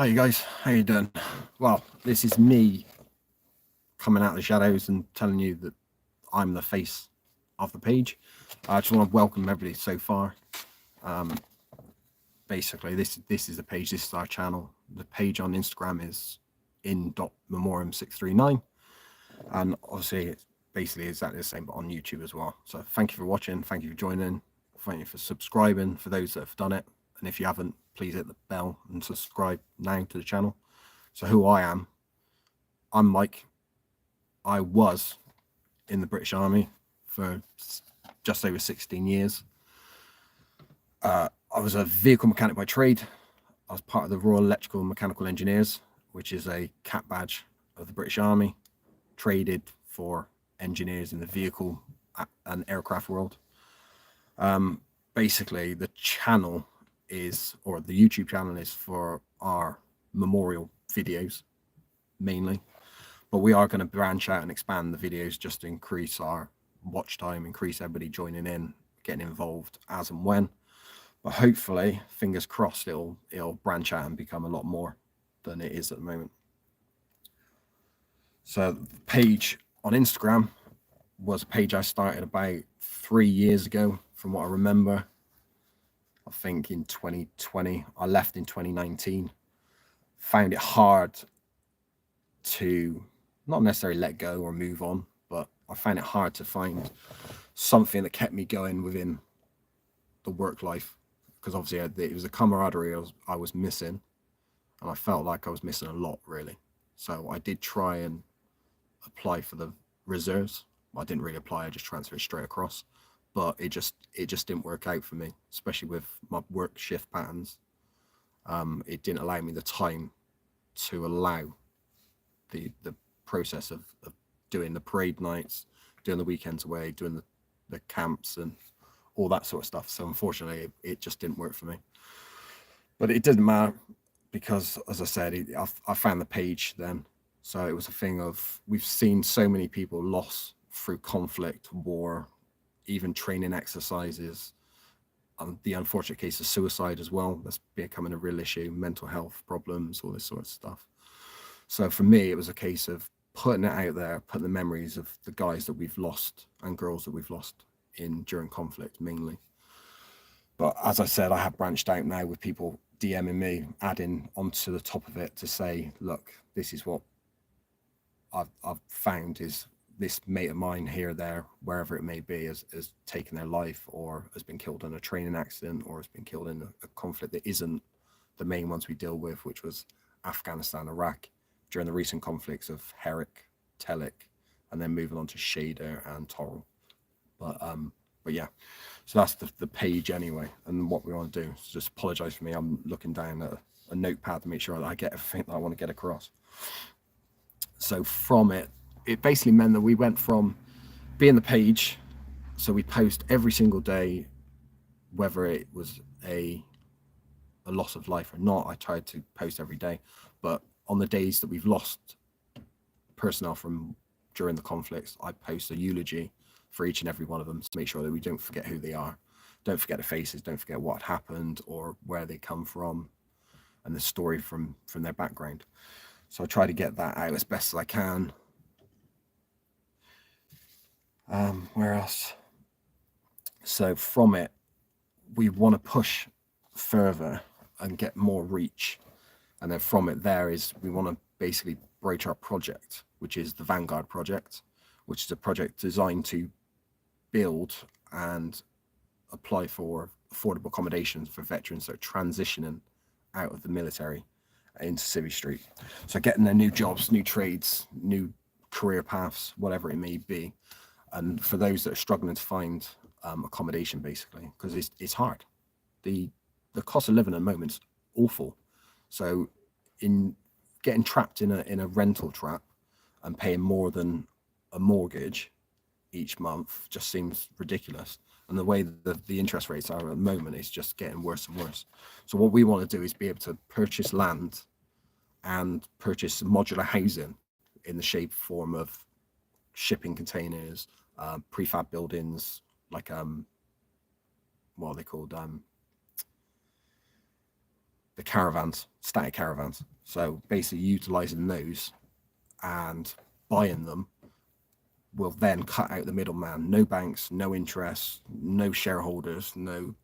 Hi you guys, how you doing? Well, this is me coming out of the shadows and telling you that I'm the face of the page. I just want to welcome everybody so far. Basically, this is the page, this is our channel. The page on Instagram is in.memoriam639, and obviously it's basically exactly the same but on YouTube as well. So thank you for watching, thank you for joining, thank you for subscribing for those that have done it, and if you haven't, please hit the bell and subscribe now to the channel. So who I am, I'm Mike. I was in the British Army for just over 16 years. I was a vehicle mechanic by trade. I was part of the Royal Electrical and Mechanical Engineers, which is a CAT badge of the British Army, traded for engineers in the vehicle and aircraft world. Basically, the channel is, or the YouTube channel is for our memorial videos mainly. But we are going to branch out and expand the videos just to increase our watch time, increase everybody joining in, getting involved as and when. But hopefully, fingers crossed, it'll branch out and become a lot more than it is at the moment. So the page on Instagram was a page I started about 3 years ago, from what I remember. I think in 2020, I left in 2019. Found it hard to not necessarily let go or move on, but I found it hard to find something that kept me going within the work life, because obviously it was a camaraderie I was missing, and I felt like I was missing a lot, really. So I did try and apply for the reserves. I didn't really apply, I just transferred straight across, but it just didn't work out for me, especially with my work shift patterns. It didn't allow me the time to allow the process of doing the parade nights, doing the weekends away, doing the camps and all that sort of stuff. So unfortunately, it just didn't work for me. But it didn't matter, because as I said, I found the page then. So it was a thing of, we've seen so many people lost through conflict, war, even training exercises, the unfortunate case of suicide as well. That's becoming a real issue, mental health problems, all this sort of stuff. So for me, it was a case of putting it out there, putting the memories of the guys that we've lost and girls that we've lost during conflict mainly. But as I said, I have branched out now with people DMing me, adding onto the top of it to say, look, this is what I've found, is this mate of mine here, there, wherever it may be, has taken their life, or has been killed in a training accident, or has been killed in a conflict that isn't the main ones we deal with, which was Afghanistan, Iraq, during the recent conflicts of Herrick, Telek, and then moving on to Shader and Toril. But yeah, so that's the page anyway. And what we want to do is just apologize for me. I'm looking down at a notepad to make sure that I get everything that I want to get across. So from it basically meant that we went from being the page, so we post every single day, whether it was a loss of life or not. I tried to post every day, but on the days that we've lost personnel from during the conflicts, I post a eulogy for each and every one of them to make sure that we don't forget who they are, don't forget the faces, don't forget what happened or where they come from and the story from their background. So I try to get that out as best as I can. Where else? So from it, we want to push further and get more reach. And then from it, we want to basically broach our project, which is the Vanguard project, which is a project designed to build and apply for affordable accommodations for veterans that are transitioning out of the military into Civvy Street. So getting their new jobs, new trades, new career paths, whatever it may be. And for those that are struggling to find accommodation, basically, because it's hard. The cost of living at the moment is awful. So in getting trapped in a rental trap and paying more than a mortgage each month just seems ridiculous. And the way that the interest rates are at the moment is just getting worse and worse. So what we want to do is be able to purchase land and purchase modular housing in the shape form of shipping containers, prefab buildings, like what are they called? the caravans, static caravans. So basically utilizing those and buying them will then cut out the middleman. No banks, no interest, no shareholders, no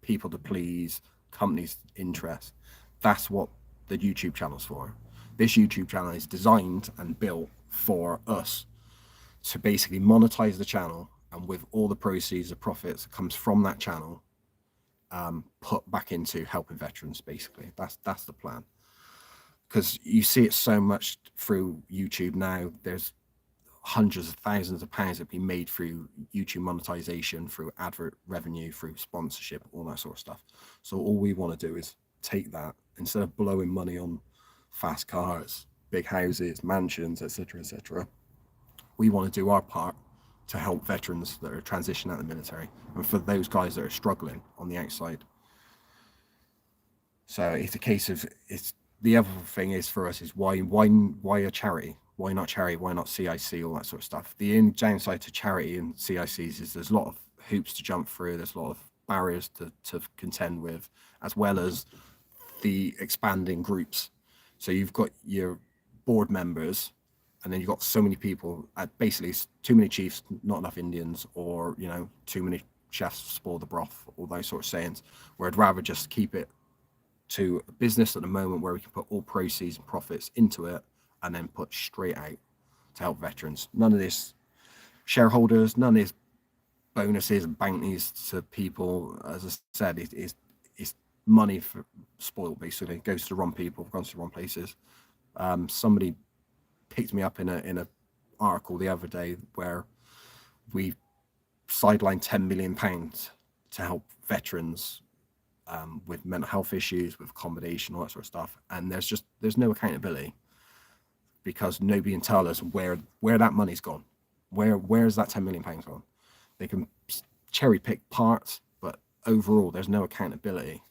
people to please, companies' interest. That's what the YouTube channel's for. This YouTube channel is designed and built for us to basically monetize the channel, and with all the proceeds, the profits that comes from that channel, put back into helping veterans. Basically, that's the plan. Because you see it so much through YouTube now. There's hundreds of thousands of pounds that be made through YouTube monetization, through advert revenue, through sponsorship, all that sort of stuff. So all we want to do is take that, instead of blowing money on fast cars, big houses, mansions, etc., etc. We want to do our part to help veterans that are transitioning out of the military, and for those guys that are struggling on the outside. So it's a case of, it's the other thing is for us is why a charity? Why not charity? Why not CIC? All that sort of stuff. The only downside to charity and CICs is there's a lot of hoops to jump through. There's a lot of barriers to contend with, as well as the expanding groups. So you've got your board members, and then you've got so many people, basically too many chiefs, not enough Indians, or, you know, too many chefs spoil the broth, all those sort of sayings, where I'd rather just keep it to a business at the moment where we can put all proceeds and profits into it and then put straight out to help veterans. None of this shareholders, none of this bonuses and bounties to people. As I said, it's money for spoiled, basically. It goes to the wrong people, goes to the wrong places. Somebody picked me up in a article the other day where we sidelined £10 million to help veterans with mental health issues, with accommodation, all that sort of stuff. And there's no accountability, because nobody can tell us where that money's gone. Where's that £10 million gone? They can cherry pick parts, but overall there's no accountability.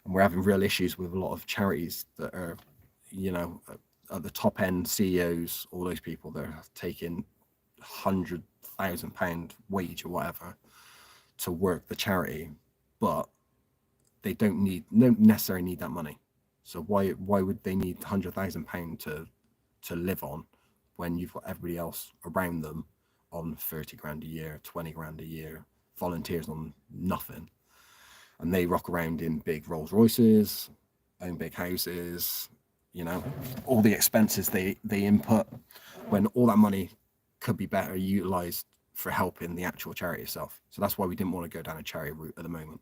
And we're having real issues with a lot of charities that are, you know, at the top end CEOs, all those people that are taking £100,000 wage or whatever to work the charity, but they don't necessarily need that money. So why would they need £100,000 to live on when you've got everybody else around them on 30 grand a year, 20 grand a year, volunteers on nothing, and they rock around in big Rolls Royces, own big houses, you know, all the expenses they input, when all that money could be better utilized for helping the actual charity itself. So that's why we didn't want to go down a charity route at the moment.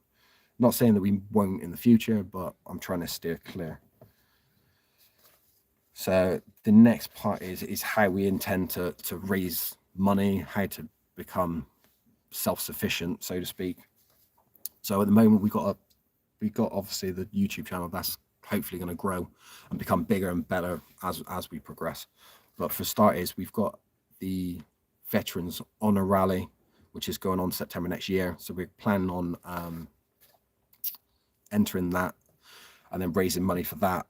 Not saying that we won't in the future, but I'm trying to steer clear. So the next part is how we intend to raise money, how to become self-sufficient, so to speak. So at the moment we've got obviously the YouTube channel that's hopefully going to grow and become bigger and better as we progress. But for starters, we've got the Veterans Honour Rally, which is going on September next year. So we're planning on entering that and then raising money for that,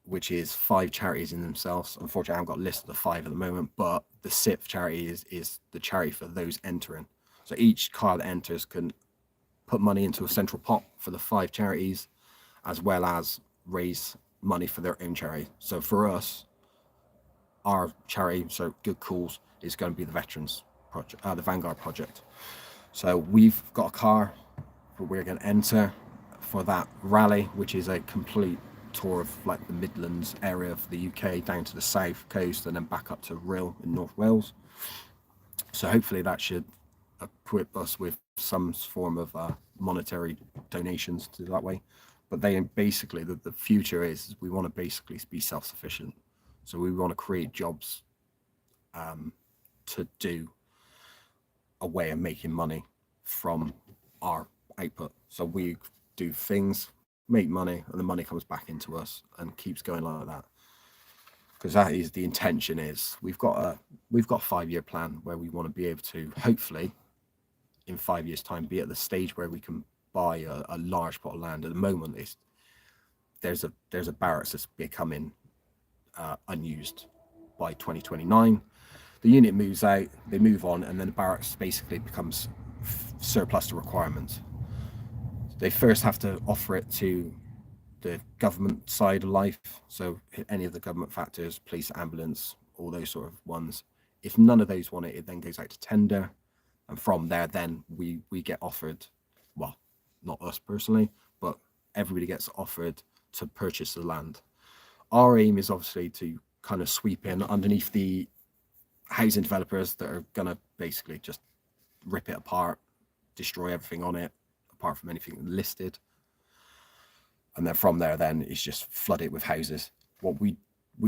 which is 5 charities in themselves. Unfortunately, I haven't got a list of the 5 at the moment, but the SIP charity is the charity for those entering. So each car that enters can put money into a central pot for the 5 charities, as well as raise money for their own charity. So for us, our charity, so Good Cause, is going to be the Veterans Project, the Vanguard Project. So we've got a car that we're going to enter for that rally, which is a complete tour of like the Midlands area of the UK down to the south coast and then back up to Rhyl in North Wales. So hopefully that should equip us with some form of monetary donations to that way. But they basically, the future is we want to basically be self-sufficient. So we want to create jobs to do a way of making money from our output. So we do things, make money, and the money comes back into us and keeps going like that. Because that is the intention. Is we've got a 5-year plan where we want to be able to hopefully in 5 years time be at the stage where we can buy a large plot of land. At the moment there's a barracks that's becoming unused. By 2029 the unit moves out, they move on, and then the barracks basically becomes surplus to requirements. They first have to offer it to the government side of life. So any of the government factors, police, ambulance, all those sort of ones. If none of those want it, it then goes out to tender. And from there, then we get offered, well, not us personally, but everybody gets offered to purchase the land. Our aim is obviously to kind of sweep in underneath the housing developers that are going to basically just rip it apart, destroy everything on it, apart from anything listed. And then from there, then it's just flood it with houses. What we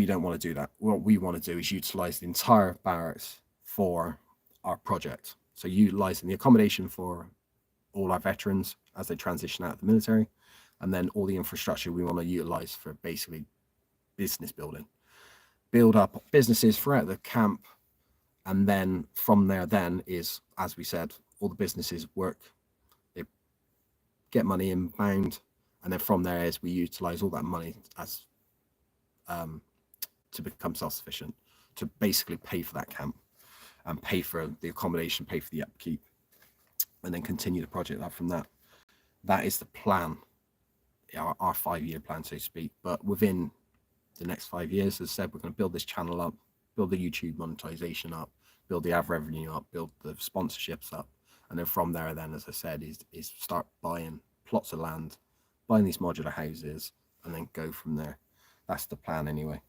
don't want to do that. What we want to do is utilize the entire barracks for our project. So utilizing the accommodation for all our veterans as they transition out of the military, and then all the infrastructure we want to utilize for basically business building. Build up businesses throughout the camp, and then from there then is, as we said, all the businesses work, they get money inbound, and then from there is we utilize all that money as to become self-sufficient, to basically pay for that camp and pay for the accommodation, pay for the upkeep, and then continue the project up from that. That is the plan, our 5-year plan, so to speak. But within the next 5 years, as I said, we're going to build this channel up, build the YouTube monetization up, build the ad revenue up, build the sponsorships up, and then from there, then, as I said, is start buying plots of land, buying these modular houses, and then go from there. That's the plan anyway.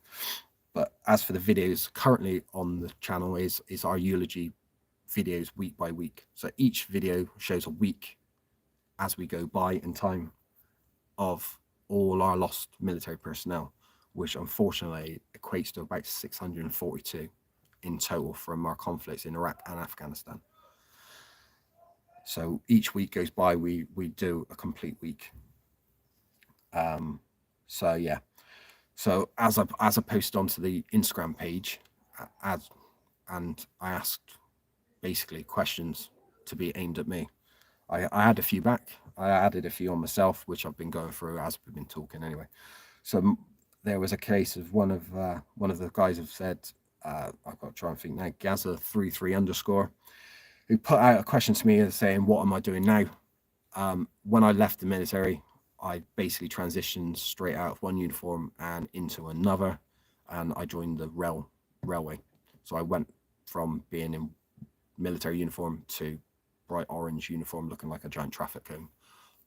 But as for the videos currently on the channel is our eulogy videos week by week. So each video shows a week as we go by in time of all our lost military personnel, which unfortunately equates to about 642 in total from our conflicts in Iraq and Afghanistan. So each week goes by, we do a complete week. So yeah. So as I posted onto the Instagram page, and I asked basically questions to be aimed at me. I had a few back. I added a few on myself, which I've been going through as we've been talking anyway. So there was a case of one of the guys have said, I've got to try and think now, Gaza33_, who put out a question to me saying, what am I doing now? When I left the military, I basically transitioned straight out of one uniform and into another, and I joined the railway. So I went from being in military uniform to bright orange uniform looking like a giant traffic cone.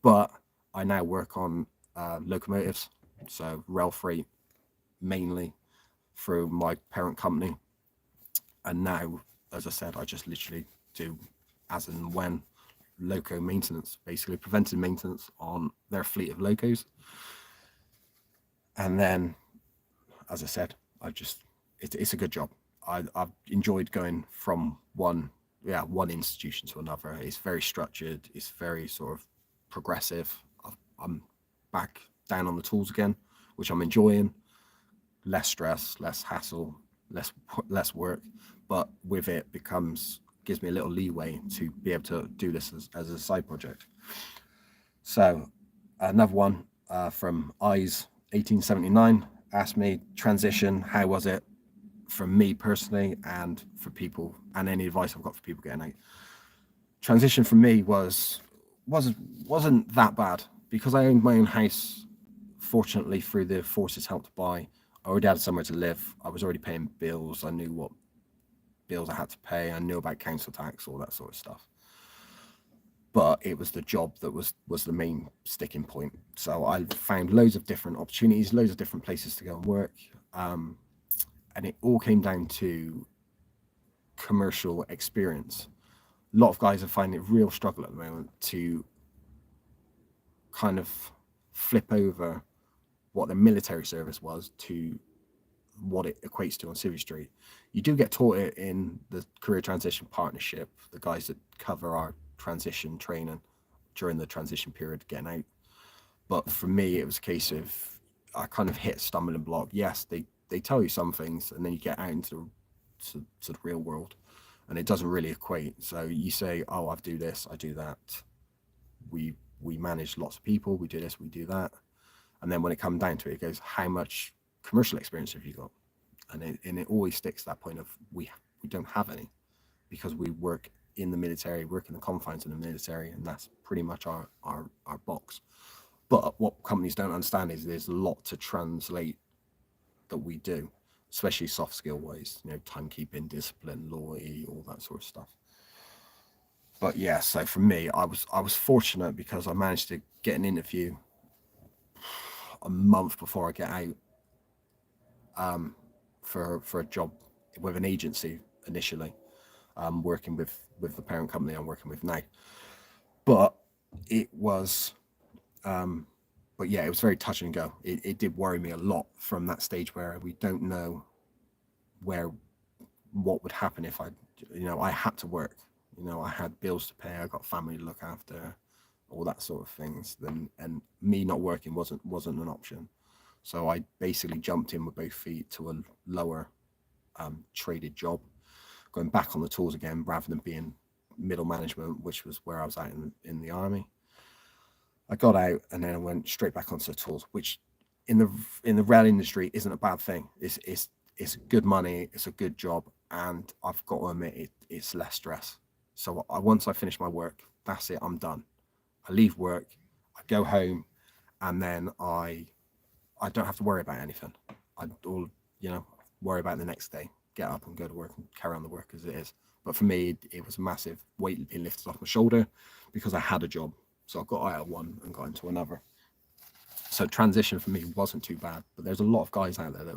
But I now work on locomotives, so rail freight mainly through my parent company. And now, as I said, I just literally do as and when loco maintenance, basically preventive maintenance on their fleet of locos. And then, as I said, it's a good job. I've enjoyed going from one institution to another. It's very structured. It's very sort of progressive. I'm back down on the tools again, which I'm enjoying. Less stress, less hassle, less work, but with it gives me a little leeway to be able to do this as a side project. So another one from Eyes 1879 asked me, transition, how was it from me personally and for people, and any advice I've got for people getting out? Transition for me wasn't that bad because I owned my own house. Fortunately, through the forces Help to Buy, I already had somewhere to live. I was already paying bills. I knew what bills I had to pay. I knew about council tax, all that sort of stuff. But it was the job that was the main sticking point. So I found loads of different opportunities, loads of different places to go and work. And it all came down to commercial experience. A lot of guys are finding it real struggle at the moment to kind of flip over what the military service was to what it equates to on Civvy Street. You do get taught it in the Career Transition Partnership, the guys that cover our transition training during the transition period getting out. But for me, it was a case of I kind of hit a stumbling block. Yes, they tell you some things, and then you get out into the real world, and it doesn't really equate. So you say, oh, I do this, I do that. We manage lots of people, we do this, we do that. And then when it comes down to it, it goes, how much commercial experience have you got? And it always sticks to that point of we don't have any, because we work in the military, work in the confines of the military, and that's pretty much our box. But what companies don't understand is there's a lot to translate that we do, especially soft skill wise, timekeeping, discipline, loyalty, all that sort of stuff. But yeah, so for me, I was fortunate because I managed to get an interview a month before I get out, for a job with an agency initially, working with the parent company I'm working with now. But it was, but yeah, it was very touch and go. It did worry me a lot from that stage where we don't know what would happen if I had to work. I had bills to pay, I got family to look after, all that sort of things. And me not working wasn't an option. So I basically jumped in with both feet to a lower traded job, going back on the tools again rather than being middle management, which was where I was at in the army. I got out and then I went straight back onto the tools, which in the rail industry isn't a bad thing. It's good money, it's a good job, and I've got to admit it's less stress. So once I finish my work, that's it, I'm done. I leave work, I go home, and then I don't have to worry about anything. I all worry about the next day, get up and go to work and carry on the work as it is. But for me, it was a massive weight being lifted off my shoulder because I had a job. So I got out of one and got into another. So transition for me wasn't too bad, but there's a lot of guys out there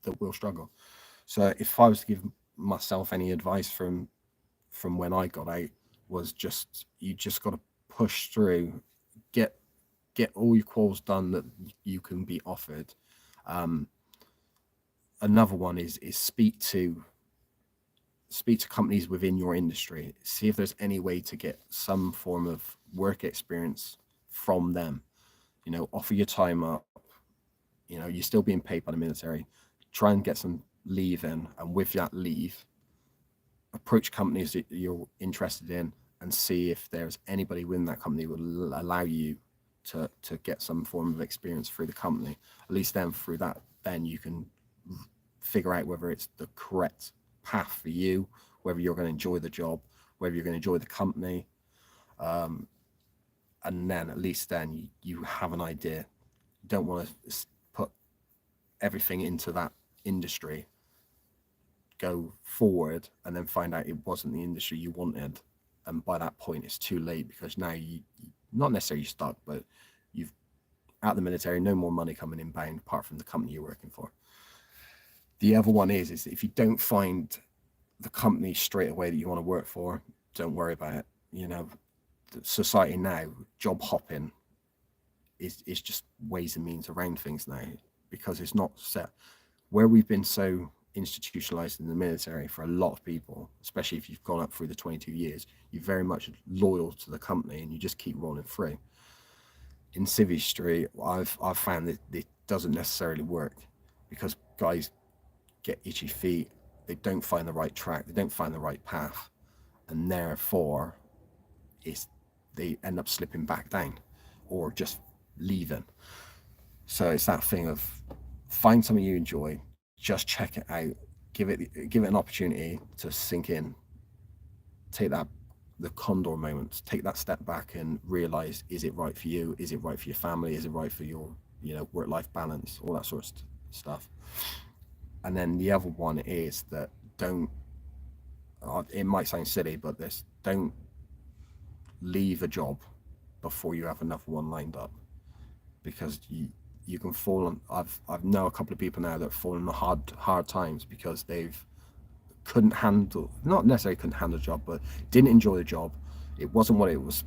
that will struggle. So if I was to give myself any advice from when I got out, was you just got to push through, get all your calls done that you can be offered. Another one is speak to companies within your industry, see if there's any way to get some form of work experience from them. Offer your time up. You're still being paid by the military. Try and get some leave in, and with that leave, approach companies that you're interested in and see if there's anybody within that company who will allow you to get some form of experience through the company. At least then through that, then you can figure out whether it's the correct path for you, whether you're going to enjoy the job, whether you're going to enjoy the company. And then at least then you have an idea. You don't want to put everything into that industry, go forward, and then find out it wasn't the industry you wanted. And by that point, it's too late, because now you not necessarily stuck, but you've out the military, no more money coming inbound apart from the company you're working for. The other one is if you don't find the company straight away that you want to work for, don't worry about it. Society now, job hopping is just ways and means around things now, because it's not set. Where we've been so institutionalized in the military for a lot of people, especially if you've gone up through the 22 years, you're very much loyal to the company and you just keep rolling through. In Civistry, I've found that it doesn't necessarily work, because guys get itchy feet, they don't find the right track, they don't find the right path, and therefore they end up slipping back down or just leaving. So it's that thing of find something you enjoy, just check it out, give it an opportunity to sink in, take the condor moment, take that step back and realize, is it right for you? Is it right for your family? Is it right for your work-life balance? All that sort of stuff. And then the other one is that it might sound silly, but don't leave a job before you have another one lined up, because you can fall on. I've know a couple of people now that fall on hard times because not necessarily couldn't handle the job, but didn't enjoy the job. It wasn't what it was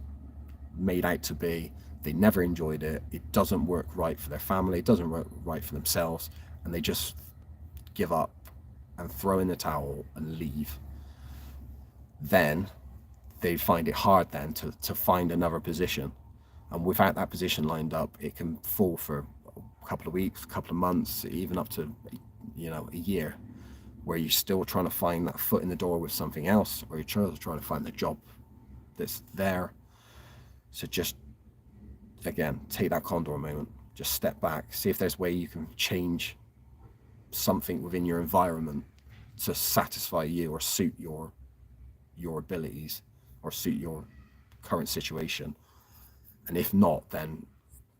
made out to be. They never enjoyed it. It doesn't work right for their family. It doesn't work right for themselves, and they just give up and throw in the towel and leave. Then they find it hard then to find another position, and without that position lined up, it can fall for a couple of weeks, a couple of months, even up to a year, where you're still trying to find that foot in the door with something else, or you're trying to find the job that's there. So just, again, take that condor moment, just step back, see if there's a way you can change something within your environment to satisfy you or suit your abilities or suit your current situation. And if not, then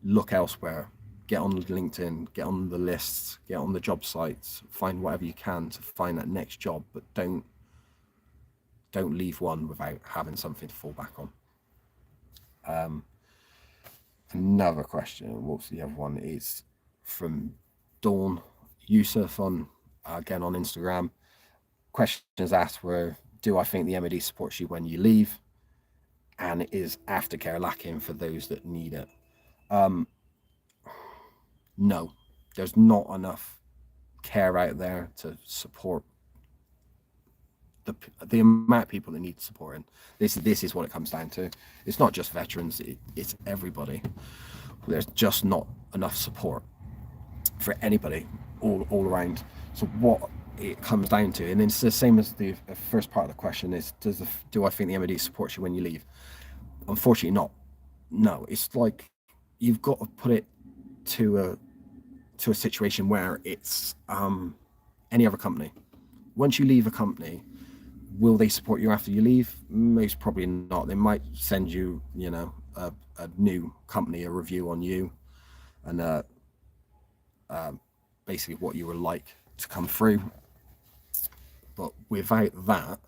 look elsewhere, get on LinkedIn, get on the lists, get on the job sites, find whatever you can to find that next job, but don't leave one without having something to fall back on. Another question, what's the other one, is from Dawn Yusuf on, again, on Instagram. Questions asked were, do I think the MOD supports you when you leave? And is aftercare lacking for those that need it? No, there's not enough care out there to support the amount of people that need supporting. This is what it comes down to. It's not just veterans, it's everybody. There's just not enough support for anybody all around. So what it comes down to, and it's the same as the first part of the question, is do I think the MOD supports you when you leave? Unfortunately not. No, it's like you've got to put it to a situation where it's any other company. Once you leave a company, will they support you after you leave? Most probably not. They might send you, a new company, a review on you, and basically what you were like to come through. But without that,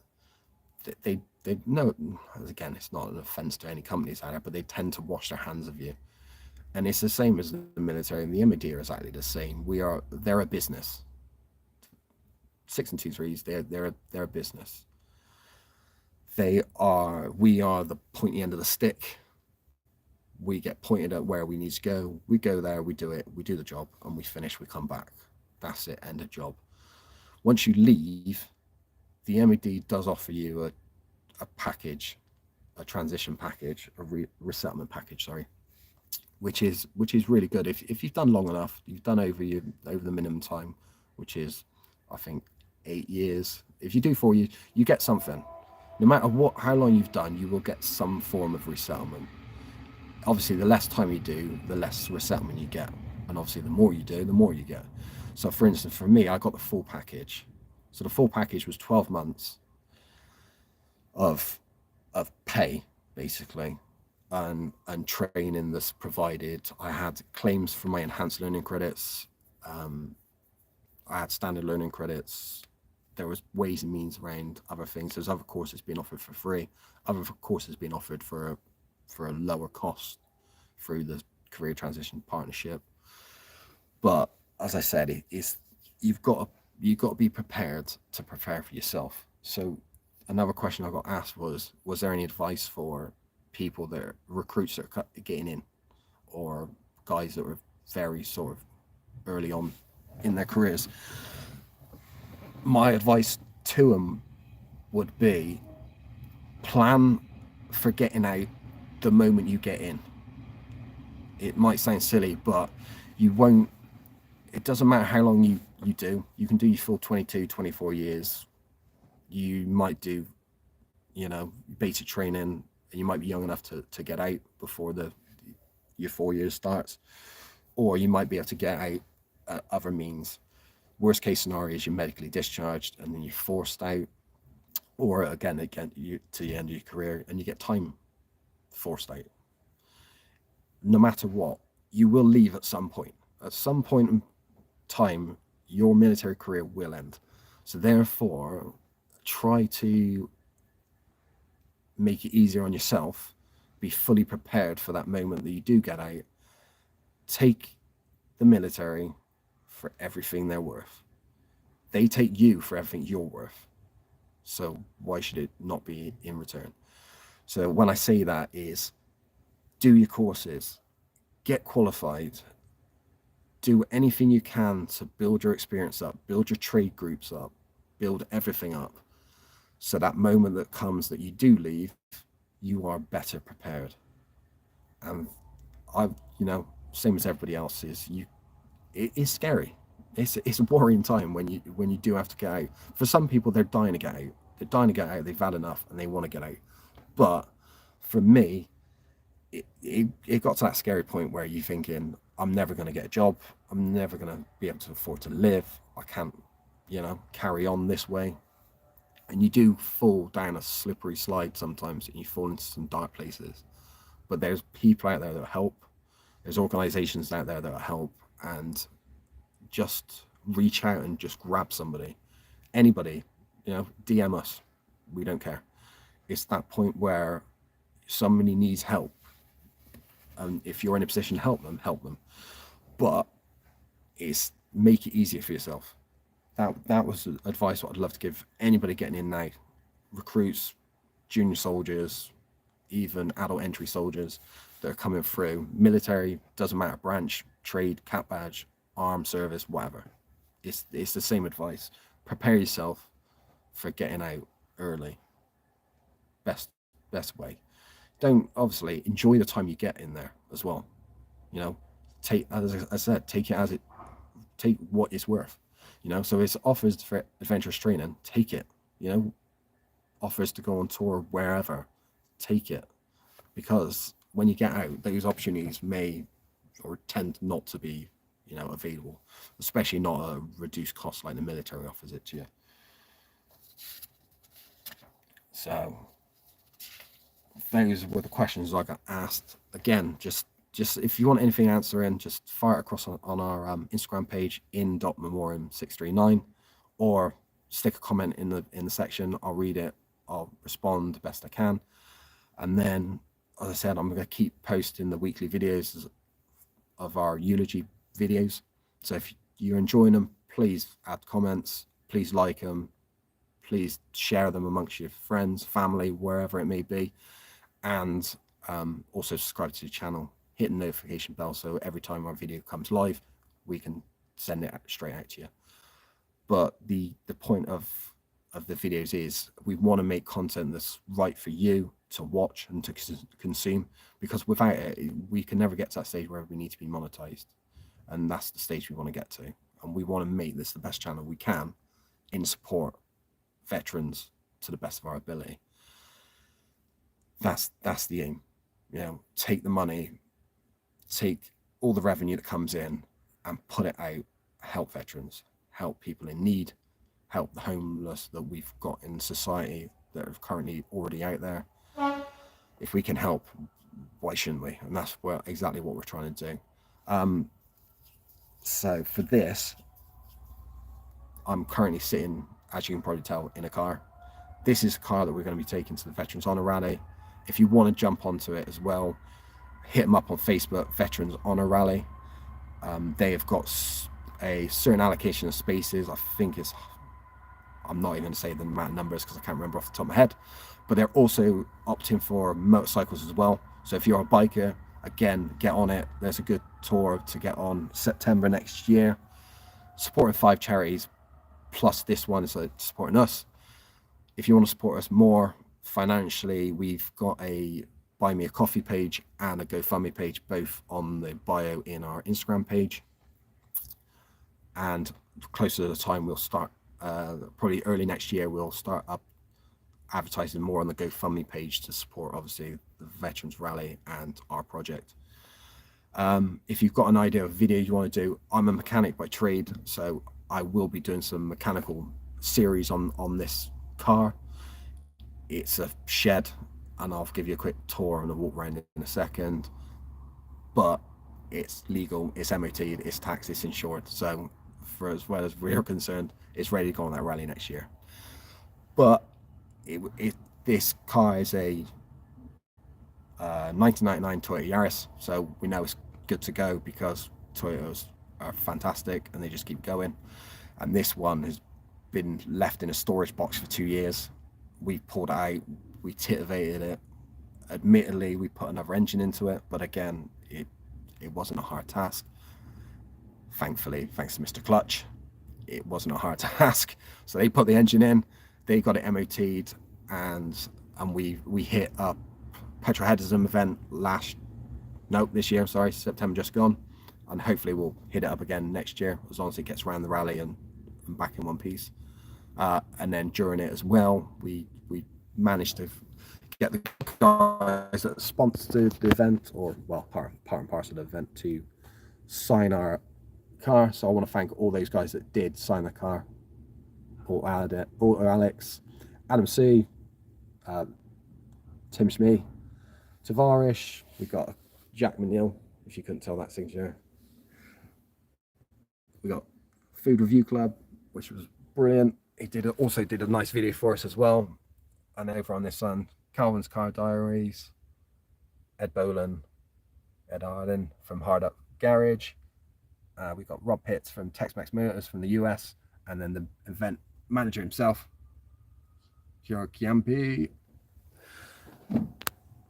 they know, again, it's not an offense to any companies out there, but they tend to wash their hands of you. And it's the same as the military, and the MOD are exactly the same. They're a business. 6 and 2 3s, they're a business. We are the pointy end of the stick. We get pointed at where we need to go. We go there, we do it, we do the job, and we finish, we come back. That's it, end of job. Once you leave, the MOD does offer you a package, a transition package, a resettlement package, sorry, which is really good. If you've done long enough, you've done over the minimum time, which is, I think, 8 years. If you do 4 years, you get something. No matter how long you've done, you will get some form of resettlement. Obviously, the less time you do, the less resettlement you get. And obviously, the more you do, the more you get. So for instance, for me, I got the full package. So the full package was 12 months of pay, basically, and training that's provided. I had claims for my enhanced learning credits. I had standard learning credits. There was ways and means around other things. There's other courses being offered for free. Other courses being offered for a lower cost through the Career Transition Partnership. But as I said, you've got to be prepared to prepare for yourself. So another question I got asked was there any advice for people that are recruits that are getting in, or guys that were very sort of early on in their careers? My advice to them would be, plan for getting out the moment you get in. It might sound silly, but you won't, it doesn't matter how long you do. You can do your full 22, 24 years. You might do, basic training, and you might be young enough to get out before your 4 years starts, or you might be able to get out other means. Worst case scenario is you're medically discharged and then you're forced out, or again you to the end of your career and you get time forced out. No matter what, you will leave at some point. At some point in time, your military career will end. So therefore, try to make it easier on yourself. Be fully prepared for that moment that you do get out. Take the military for everything they're worth. They take you for everything you're worth. So why should it not be in return? So when I say that is, do your courses, get qualified, do anything you can to build your experience up, build your trade groups up, build everything up. So that moment that comes that you do leave, you are better prepared. And same as everybody else is, it is scary. It's a worrying time when you do have to get out. For some people, they're dying to get out. They're dying to get out. They've had enough and they want to get out. But for me, it got to that scary point where you're thinking, I'm never going to get a job. I'm never going to be able to afford to live. I can't, carry on this way. And you do fall down a slippery slide sometimes, and you fall into some dark places. But there's people out there that help. There's organizations out there that help, and just reach out and just grab somebody, anybody, DM us. We don't care. It's that point where somebody needs help. And if you're in a position to help them, help them. But it's make it easier for yourself. That was advice what I'd love to give anybody getting in now. Recruits, junior soldiers, even adult entry soldiers that are coming through. Military, doesn't matter, branch, trade, cap badge, armed service, whatever. It's the same advice. Prepare yourself for getting out early. Best way. Don't, obviously, enjoy the time you get in there as well. Take, as I said, take what it's worth. So it's offers for adventurous training, take it. Offers to go on tour wherever, take it. Because when you get out, those opportunities may or tend not to be, available, especially not at a reduced cost like the military offers it to you. So those were the questions I got asked. Again, just if you want anything answering, just fire it across on our Instagram page in.memoriam639, or stick a comment in the section. I'll read it. I'll respond the best I can. And then, as I said, I'm going to keep posting the weekly videos of our eulogy videos. So if you're enjoying them, please add comments, please like them, please share them amongst your friends, family, wherever it may be. And also subscribe to the channel, hit the notification bell, so every time our video comes live, we can send it straight out to you. But the point of the videos is we want to make content that's right for you to watch and to consume, because without it, we can never get to that stage where we need to be monetized. And that's the stage we want to get to. And we want to make this the best channel we can in support veterans to the best of our ability. That's the aim. Take the money, take all the revenue that comes in and put it out, help veterans, help people in need, help the homeless that we've got in society that are currently already out there. If we can help, why shouldn't we? And that's exactly what we're trying to do. So for this, I'm currently sitting, as you can probably tell, in a car. This is a car that we're going to be taking to the Veterans Honor Rally. If you want to jump onto it as well, hit them up on Facebook, Veterans Honor Rally. They have got a certain allocation of spaces. I think I'm not even going to say the amount of numbers because I can't remember off the top of my head, but they're also opting for motorcycles as well. So if you're a biker, again, get on it. There's a good tour to get on September next year, supporting 5 charities, plus this one is supporting us. If you want to support us more financially, we've got a Buy Me a Coffee page and a GoFundMe page, both on the bio in our Instagram page. And closer to the time, we'll start, probably early next year, we'll start up advertising more on the GoFundMe page to support, obviously, the Veterans Rally and our project. If you've got an idea of a video you want to do, I'm a mechanic by trade, so I will be doing some mechanical series on this car. It's a shed, and I'll give you a quick tour and a walk around in a second. But it's legal, it's MOT'd, it's taxed, it's insured. So for as well as we're concerned, it's ready to go on that rally next year. But this car is a 1999 Toyota Yaris, so we know it's good to go because Toyotas are fantastic and they just keep going. And this one has been left in a storage box for 2 years. We pulled it out, we titivated it. Admittedly, we put another engine into it, but again, it wasn't a hard task. Thankfully, thanks to Mr. Clutch, it wasn't a hard task. So they put the engine in, they got it MOT'd, and we hit a petrol headism event this year, September just gone, and hopefully we'll hit it up again next year as long as it gets around the rally and back in one piece. And then during it as well, we managed to get the guys that sponsored the event, or well, part and parcel of the event, to sign our car. So I want to thank all those guys that did sign the car: Alex, Adam C, Tim Smee, Tavarish. We got Jack McNeil, if you couldn't tell that signature. We got Food Review Club, which was brilliant. He also did a nice video for us as well. And over on this one, Calvin's Car Diaries, Ed Boland, Ed Arden from Hard Up Garage. We've got Rob Pitts from Tex-Mex Motors from the US, and then the event manager himself, Joe Chiampi.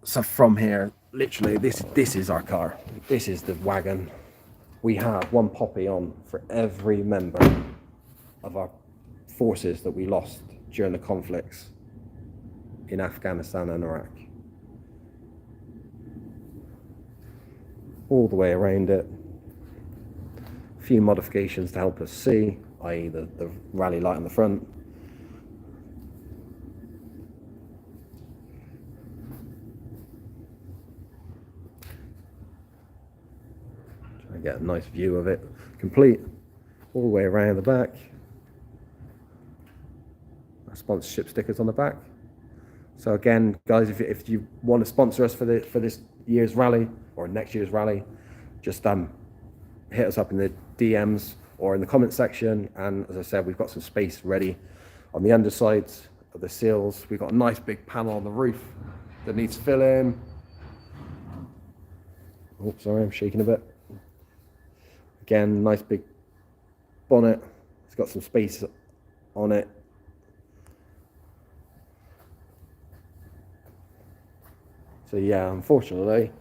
So from here, literally, this is our car. This is the wagon. We have one poppy on for every member of our forces that we lost during the conflicts in Afghanistan and Iraq. All the way around it. A few modifications to help us see, i.e. the rally light on the front. Try and get a nice view of it. Complete all the way around the back. Our sponsorship stickers on the back. So again, guys, if you want to sponsor us for this year's rally or next year's rally, just hit us up in the DMs or in the comment section. And as I said, we've got some space ready on the undersides of the seals. We've got a nice big panel on the roof that needs filling. Oh, sorry, I'm shaking a bit. Again, nice big bonnet. It's got some space on it. So yeah, unfortunately,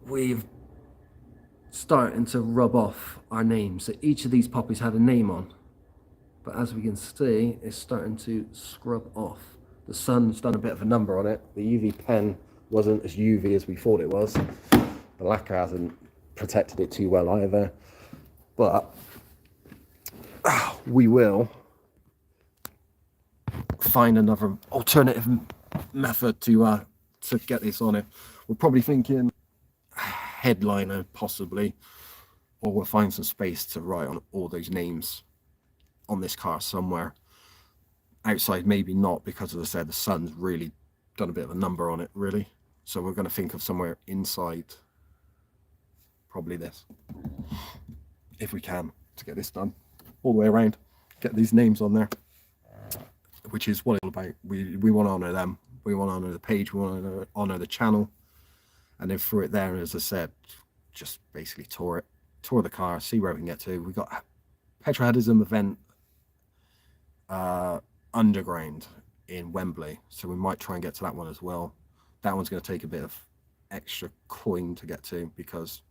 we've starting to rub off our names. So each of these poppies had a name on, but as we can see, it's starting to scrub off. The sun's done a bit of a number on it. The UV pen wasn't as UV as we thought it was. The lacquer hasn't protected it too well either, but we will find another alternative method to get this on it. We're probably thinking headliner possibly, or we'll find some space to write on all those names on this car somewhere. Outside maybe not, because as I said, the sun's really done a bit of a number on it really. So we're going to think of somewhere inside, probably this, if we can, to get this done all the way around, get these names on there, which is what it's all about. We want to honor them. We want to honor the page. We want to honor the channel. And then through it there, as I said, just basically tour the car, see where we can get to. We got Petroheadism event underground in Wembley, so we might try and get to that one as well. That one's going to take a bit of extra coin to get to, because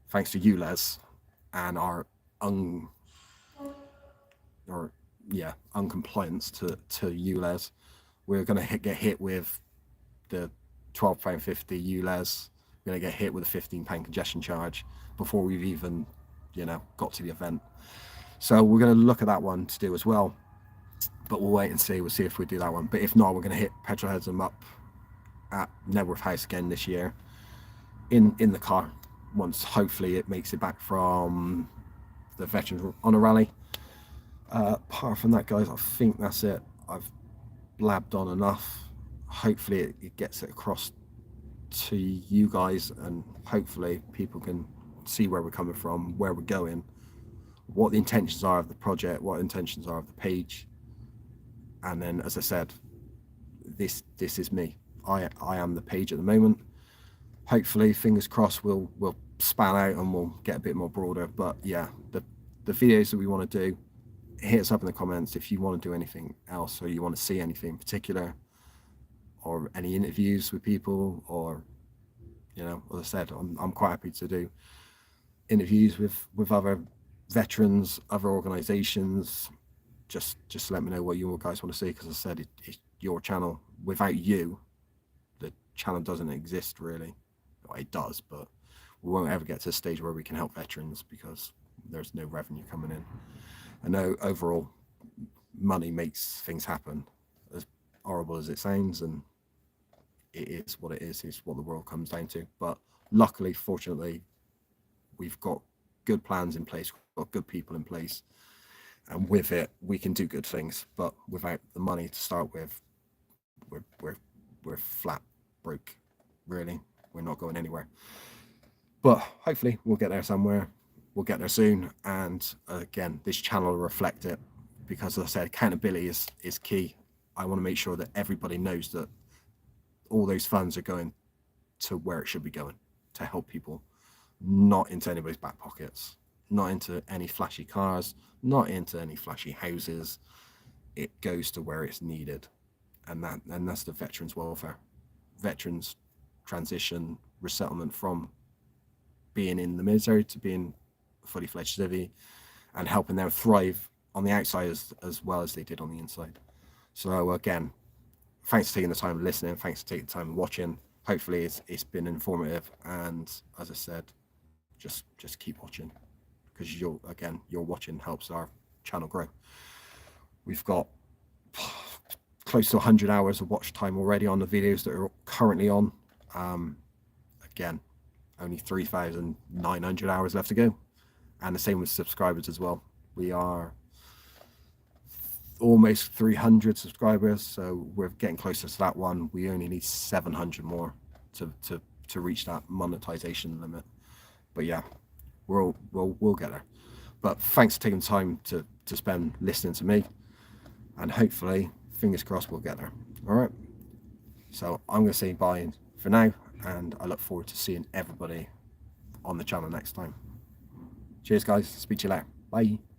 thanks to you, Les, and our uncompliance to ULEZ, we're going to get hit with the £12.50 ULEZ. We're going to get hit with a £15 congestion charge before we've even, got to the event. So we're going to look at that one to do as well. But we'll wait and see. We'll see if we do that one. But if not, we're going to hit Petroheadism up at Nebworth House again this year in the car, once hopefully it makes it back from the Veterans Honour Rally. Apart from that, guys, I think that's it. I've blabbed on enough. Hopefully it gets it across to you guys, and hopefully people can see where we're coming from, where we're going, what the intentions are of the project, what intentions are of the page. And then, as I said, this is me. I am the page at the moment. Hopefully, fingers crossed, we'll span out and we'll get a bit more broader. But yeah, the videos that we want to do, hit us up in the comments if you want to do anything else, or you want to see anything in particular, or any interviews with people, or as I said, I'm quite happy to do interviews with other veterans, other organizations. Just let me know what you guys want to see, because I said it's your channel. Without you, the channel doesn't exist really. Well, it does, but we won't ever get to a stage where we can help veterans, because there's no revenue coming in. I know overall money makes things happen, as horrible as it sounds, and it is what it is. It's what the world comes down to. But luckily, fortunately, we've got good plans in place, we've got good people in place, and with it we can do good things. But without the money to start with, we're flat broke really. We're not going anywhere. But hopefully we'll get there somewhere. We'll get there soon. And again, this channel will reflect it, because as I said, accountability is key. I want to make sure that everybody knows that all those funds are going to where it should be going, to help people, not into anybody's back pockets, not into any flashy cars, not into any flashy houses. It goes to where it's needed. And that's the veterans welfare. Veterans transition, resettlement from being in the military to being fully fledged civvy, and helping them thrive on the outside as well as they did on the inside. So again, thanks for taking the time listening. Thanks for taking the time watching. Hopefully it's been informative. And as I said, just keep watching, because your watching helps our channel grow. We've got close to 100 hours of watch time already on the videos that are currently on. Again, only 3,900 hours left to go, and the same with subscribers as well. We are almost 300 subscribers, so we're getting closer to that one. We only need 700 more to reach that monetization limit. But yeah, we'll get there. But thanks for taking time to spend listening to me, and hopefully, fingers crossed, we'll get there. All right, so I'm going to say bye for now, and I look forward to seeing everybody on the channel next time. Cheers guys, speak to you later, bye.